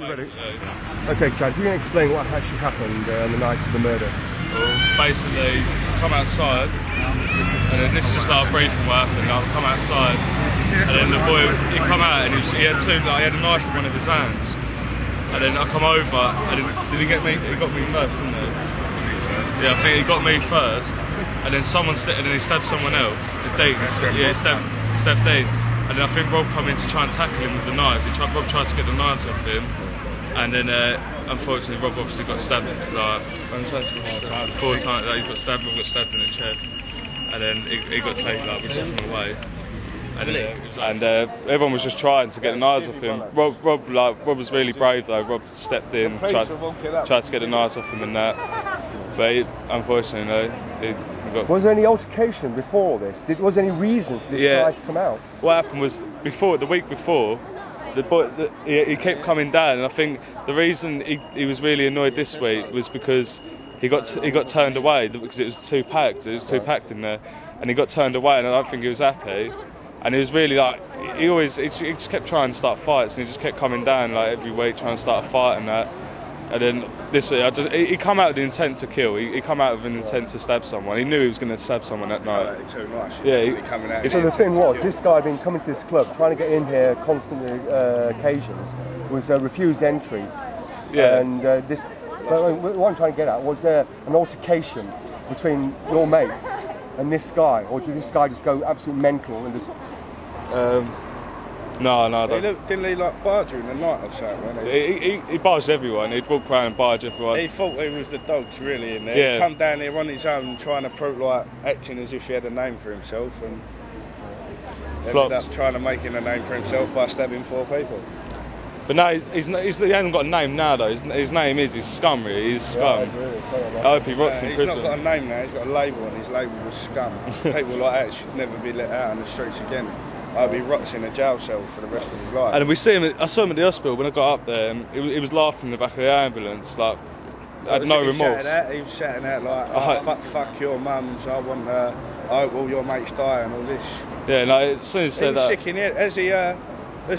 Ready? Okay, Chad, you can explain what actually happened on the night of the murder. Well, basically, I come outside, and then this is just like a briefing what happened. I come outside, and then the boy, he come out, and he had a knife in one of his hands. And then I come over, and then, did he get me? He got me first, didn't he? Yeah, I think he got me first, and then and then he stabbed someone else. He stabbed Dean. And then I think Rob come in to try and tackle him with the knives. Rob tried to get the knives off him, and then unfortunately Rob obviously got stabbed like 4 times. He got stabbed in the chest, and then he got taken up, we took him away. And everyone was just trying to get the knives off him. Rob was really brave though. Rob stepped in, tried to get the knives off him and that. But unfortunately, was there any altercation before this? Was there any reason for this guy to come out? What happened was the week before, the boy he kept coming down, and I think the reason he was really annoyed this week was because he got turned away because it was too packed. It was too packed in there, and he got turned away, and I don't think he was happy. And he was really like he just kept trying to start fights, and he just kept coming down like every week trying to start a fight and that. And then this week, he come out with the intent to kill. He come out with an intent to stab someone. He knew he was going to stab someone that night. Too much. Yeah. So the thing was, this guy had been coming to this club, trying to get in here constantly, occasions, was refused entry. Yeah. And what I'm trying to get at, was there an altercation between your mates and this guy, or did this guy just go absolutely mental and just? No, I don't. Didn't he like barge during the night or something? He barged everyone. He'd walk around and barge everyone. He thought he was the dogs really in there. Yeah. He'd come down here on his own trying to prove, like, acting as if he had a name for himself, and ended up trying to make a name for himself by stabbing 4 people. But no, he hasn't got a name now though. His name is Scum really. He's Scum. I hope he rots in prison. He's not got a name now, he's got a label, and his label was Scum. People like that should never be let out on the streets again. I hope he rots in a jail cell for the rest of his life. And we see him. I saw him at the hospital when I got up there. And he was laughing in the back of the ambulance, like had no remorse. He was shouting out like, fuck your mums. I hope all your mates die and all this. Yeah, no. As soon as he said that, sick in here. As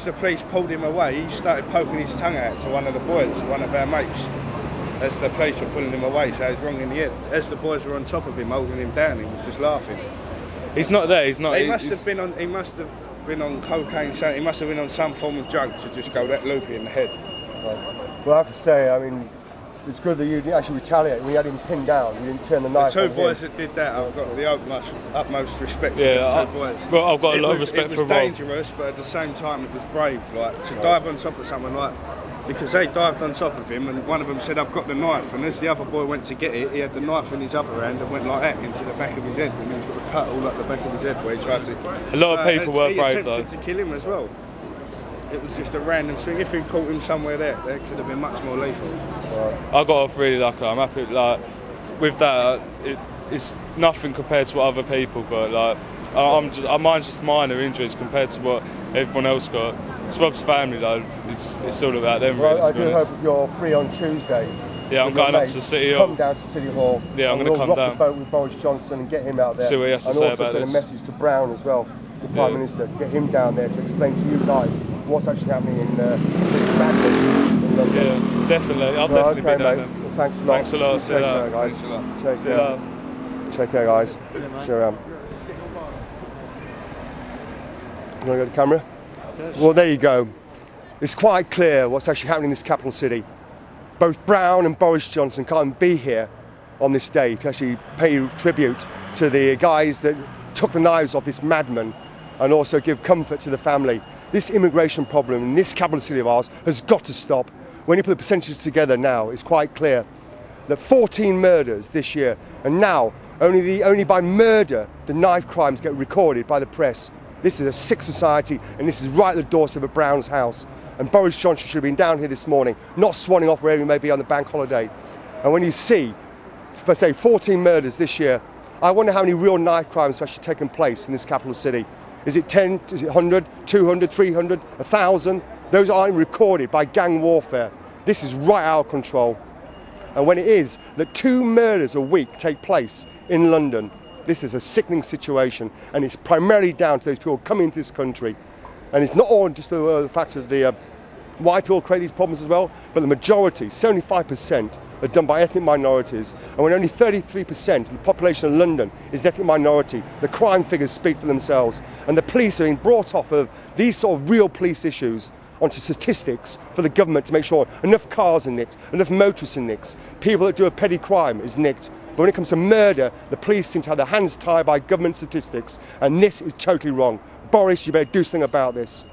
the police pulled him away, he started poking his tongue out to one of the boys, one of our mates. As the police were pulling him away, so he was wrong in the head. As the boys were on top of him, holding him down, he was just laughing. He's not there. He's not. He must have been on cocaine. So he must have been on some form of drug to just go that loopy in the head. Right. Well, I have to say, I mean, it's good that you didn't actually retaliate. We had him pinned down. You didn't turn the knife. The 2 boys that did that, I've got the utmost respect for the 2 boys. Well, I've got a lot of respect for Rob. It was dangerous, but at the same time, it was brave. Like to dive on top of someone like. Because they dived on top of him, and one of them said, "I've got the knife." And as the other boy went to get it, he had the knife in his other hand and went like that into the back of his head, and he's got a cut all up the back of his head where he tried to. A lot of people were brave though. He attempted to kill him as well. It was just a random swing. If he caught him somewhere there could have been much more lethal. I got off really lucky. I'm happy. Like with that, it's nothing compared to what other people got. Like mine's just minor injuries compared to what everyone else got. It's Rob's family though. It's all about them. Well, really, I do hope if you're free on Tuesday. Yeah, I'm going up to City Hall. Come down to City Hall. Yeah, I'm going to come down. We'll rock the boat with Boris Johnson and get him out there. See what he has to say about this. And also send a message to Brown as well, the Prime Minister, to get him down there to explain to you guys what's actually happening in this madness in London. Yeah, definitely. I'll definitely be down there. Well, thanks a lot. Thanks a lot. Take care, guys. Take care. Take care, guys. See you around. You want to go to the camera? Yes. Well, there you go. It's quite clear what's actually happening in this capital city. Both Brown and Boris Johnson can't be here on this day to actually pay tribute to the guys that took the knives off this madman and also give comfort to the family. This immigration problem in this capital city of ours has got to stop. When you put the percentages together now, it's quite clear that 14 murders this year, and now only by murder the knife crimes get recorded by the press. This is a sick society, and this is right at the doorstep of Brown's house. And Boris Johnson should have been down here this morning, not swanning off wherever he may be on the bank holiday. And when you see, for say, 14 murders this year, I wonder how many real knife crimes have actually taken place in this capital city. Is it 10, is it 100, 200, 300, 1,000? Those aren't recorded by gang warfare. This is right out of control. And when it is that 2 murders a week take place in London, this is a sickening situation, and it's primarily down to those people coming into this country. And it's not all just the fact of the white people create these problems as well, but the majority, 75%, are done by ethnic minorities. And when only 33% of the population of London is ethnic minority, the crime figures speak for themselves. And the police are being brought off of these sort of real police issues onto statistics for the government to make sure enough cars are nicked, enough motorists are nicked, people that do a petty crime is nicked. But when it comes to murder, the police seem to have their hands tied by government statistics, and this is totally wrong. Boris, you better do something about this.